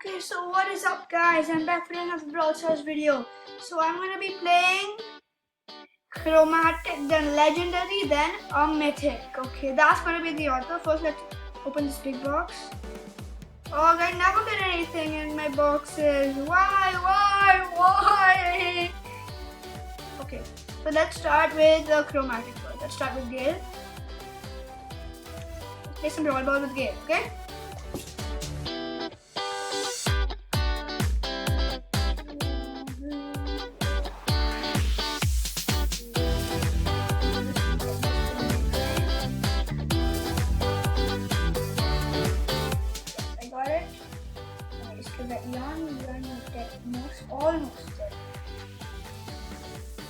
Okay, so what is up guys? I'm back for another Brawl Stars video. So I'm gonna be playing Chromatic, then Legendary, then a Mythic. Okay, that's gonna be the order. First let's open this big box. Oh, I never get anything in my boxes. Why? Okay, so let's start with the Chromatic first. Let's start with Gale. Play some Brawl Ball with Gale, okay? Almost dead.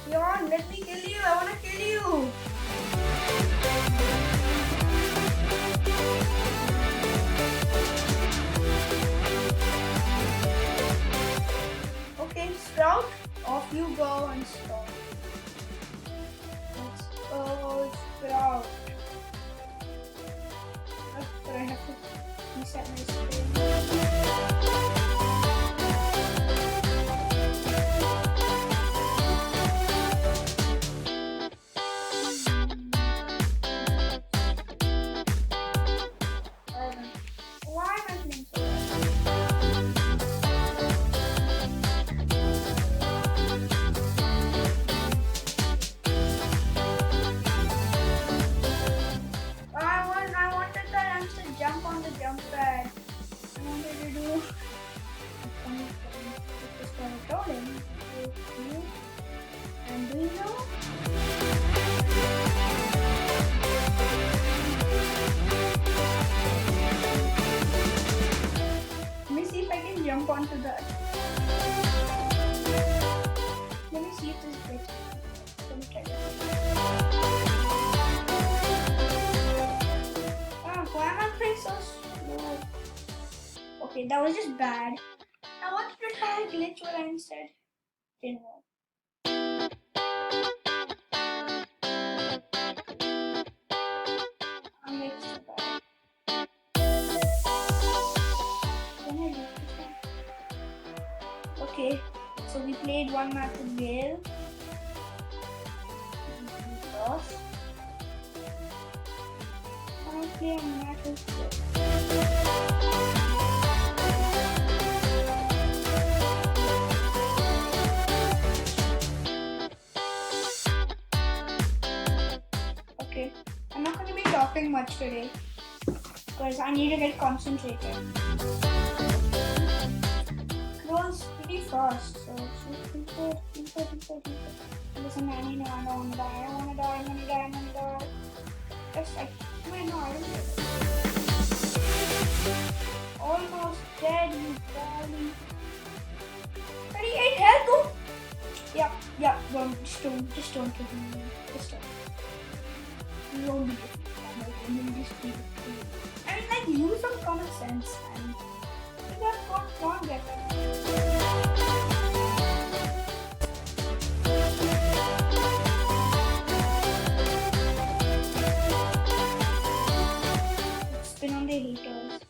Leon, let me kill you. I wanna kill you. Okay, Sprout, off you go and Sprout. Let's go, Sprout. But I have to reset my screen. Jump on the jump pad. I wanted to do just gonna throw him. And do you know? Let me see if I can jump onto that. Let me see if this breaks. Let me try this. Why am I playing so slow? Okay, that was just bad. I wanted to try a glitch, but I instead didn't work. I'm like so bad. Can I do this one? Okay, so we played one match with Gale. We lost. Play a match with Okay, I'm not going to be talking much today because I need to get concentrated. Goes pretty fast, so listen, Annie, no, I don't want to die. I'm gonna die. Just like, wait, no, I don't get it. Almost dead, you darling. 38 health, go! Yeah, just don't kill me. Just don't. You won't be defeated. Just be defeated. I mean, like, use some common sense, and you just can't get that. On the haters.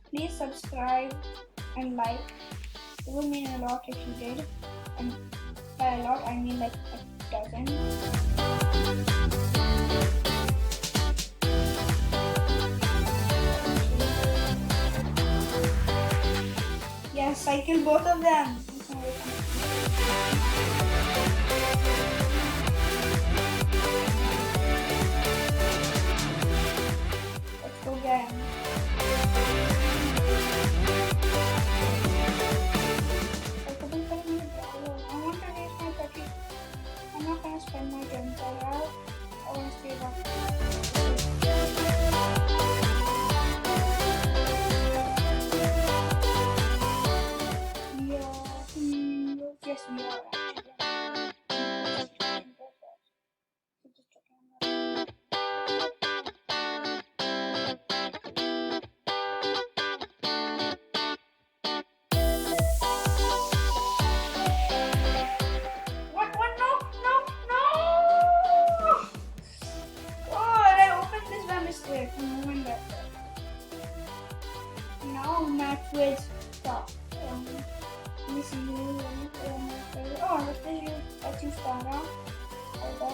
Please subscribe and like. It would mean a lot if you did. And by a lot I mean like a dozen. Yes, I killed both of them. Again. I want to raise my budget. I'm not going to spend my gems out. I want to save up. Yes, we are actually. with stuff. Let me see. Oh, let's use Tara. Hold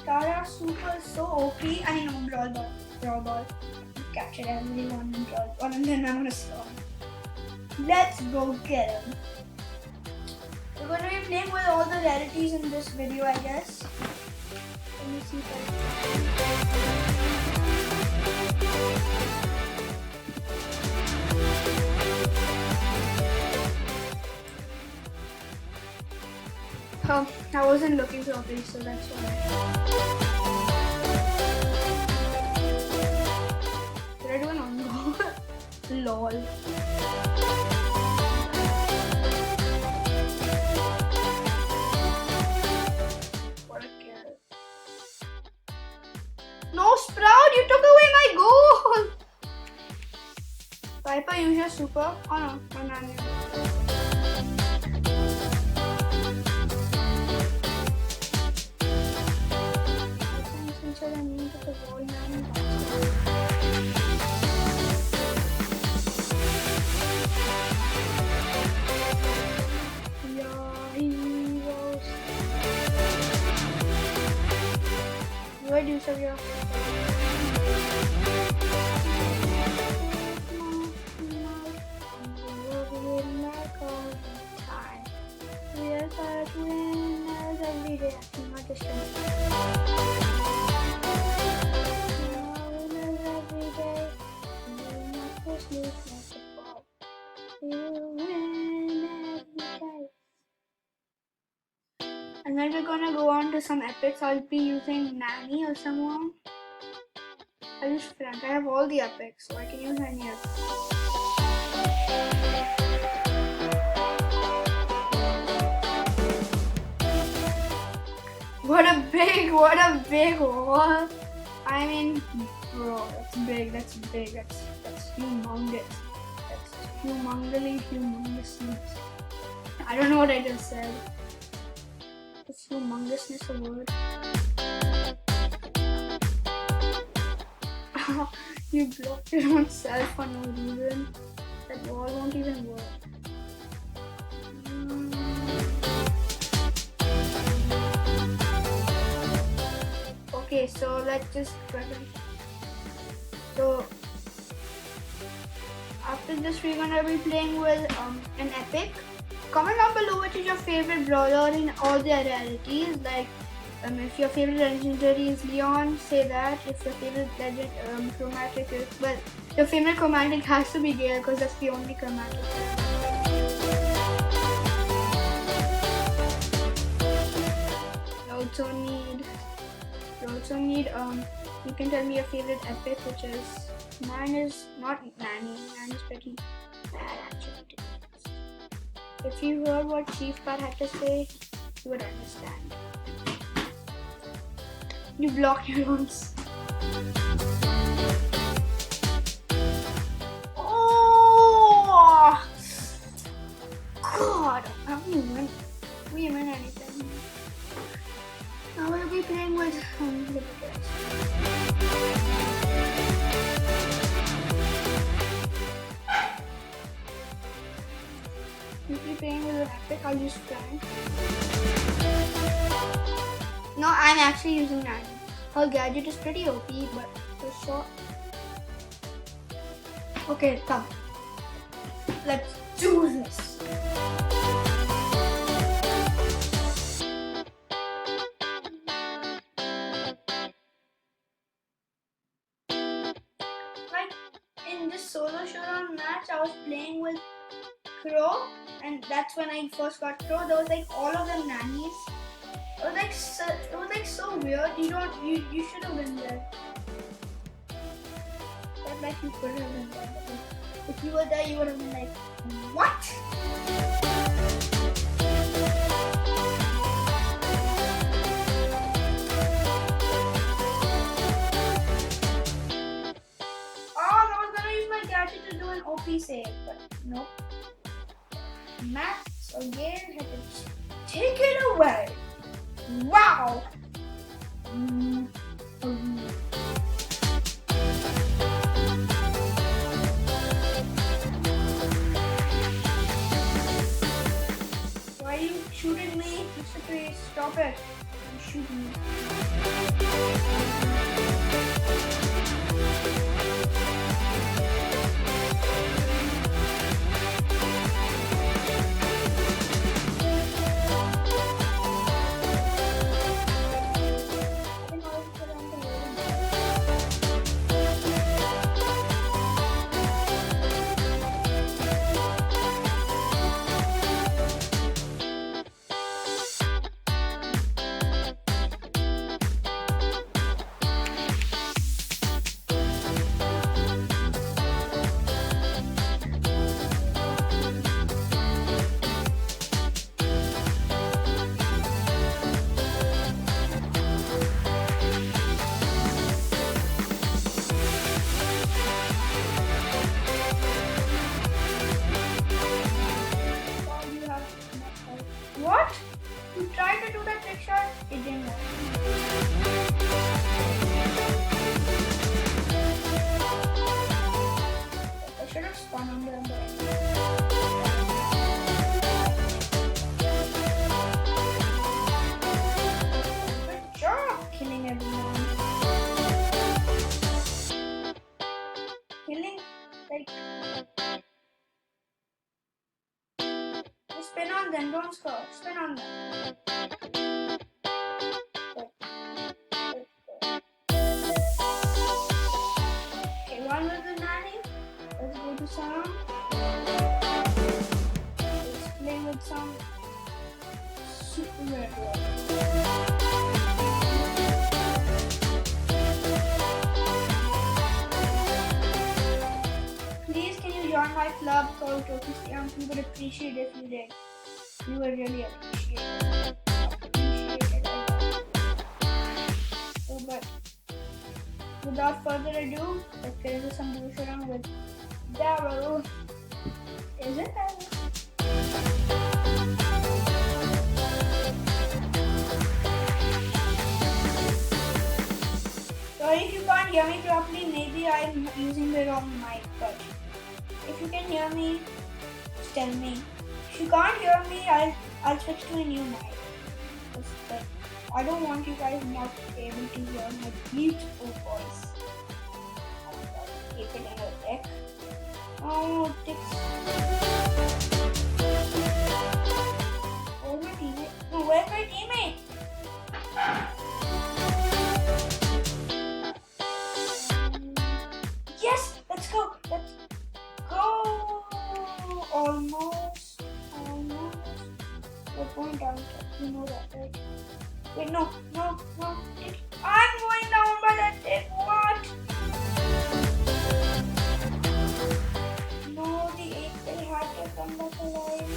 Tara Super is so OP. I mean, Brawl Ball. Brawl Ball. Capture everyone in Brawl Ball and then I'm gonna stop. Let's go get him. We're going to be playing with all the rarities in this video, I guess. Let me see if Oh, I wasn't looking properly, so that's why. Did I do an on-go? Lol. No, Sprout, you took away my goal! Viper, use your super. Oh no, banana. Where do you serve your time? We are such winners every day. Not just winners every day. Not just lose, not to fall. We win every day. And then we're gonna go on to some epics. I'll be using Nanny or someone. I'll use Frank. I have all the epics, so I can use any epic. What a big wall. I mean, bro, that's big, that's humongous. That's humongously. I don't know what I just said. Is humongousness a word? You blocked your own self for no reason. That wall won't even work. Okay, so let's just so after this we're gonna be playing with an epic. Comment down below which is your favorite brawler in all their rarities. Like if your favorite legendary is Leon, say that. If your favorite chromatic is, well, your favorite chromatic has to be Gale because that's the only chromatic. You also need you can tell me your favorite epic, which is mine is not Nanny. Mine is pretty bad actually. If you heard what Chief Pat had to say, you would understand. You blocked your own. Oh God! I don't even win anything. Now we'll be playing with the guys. We'll be playing with an epic. I'll use Frank. No, I'm actually using Nanny. Her gadget is pretty OP, but it's short. Okay, come. Let's do this. Like in this solo showdown match, I was playing with Crow, and that's when I first got Crow. There was like all of them nannies. It was like so weird. You should have been there. But like you could have been there. If you were there, you would have been like, what? Oh, I was gonna use my gadget to do an OP save, but nope. Max or Gale had to take it away. Wow! Why are you shooting me? Mr. Priest, stop it. You're shooting me. What? You tried to do that trick shot? It didn't work. I should have spun under him. Good job killing everyone. Killing, like... Spin on them, don't score. Spin on them. Okay, one with the nanny. Let's go to some. Let's play with some super red one. Please, can you join my club called Trophy Stamps? We would appreciate it if you did. We would really appreciate it. So, but without further ado, let's get into some bullshit around with Daryl. Is it Daryl? Sorry if you can't hear me properly, maybe I'm using the wrong mic, but if you can hear me, just tell me. If you can't hear me, I'll switch to a new mic. But I don't want you guys not able to hear my beautiful voice. Keep it in your deck. Oh, dicks. Where's my teammate? No, where's my teammate? Yes! Let's go! Let's go! Almost. We're going down. You know that, right? Wait, no. I'm going down, but that's it. What? No, the 8-bit had to come back alive.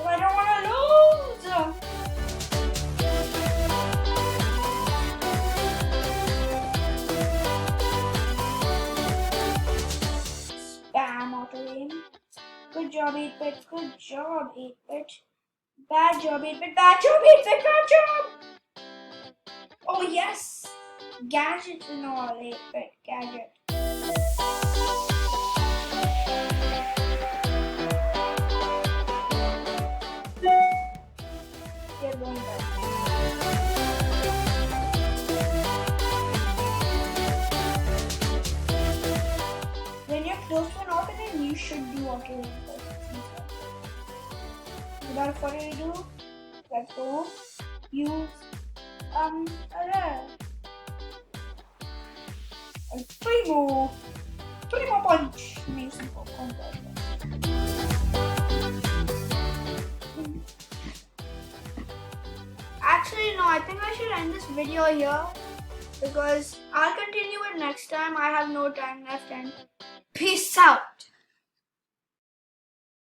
I don't want to lose! Spam auto aim. Good job, 8-bit. Good job, 8-bit. Bad job, 8-bit. Bad job, 8-bit. Bad job! Oh, yes! Gadgets and all, 8-bit. Gadget. You're going back. When you're close to an auto aim, you should do auto aim first. Without further ado, let's go use Primo punch. Maybe some popcorn. Actually, no, I think I should end this video here because I'll continue it next time. I have no time left and peace out.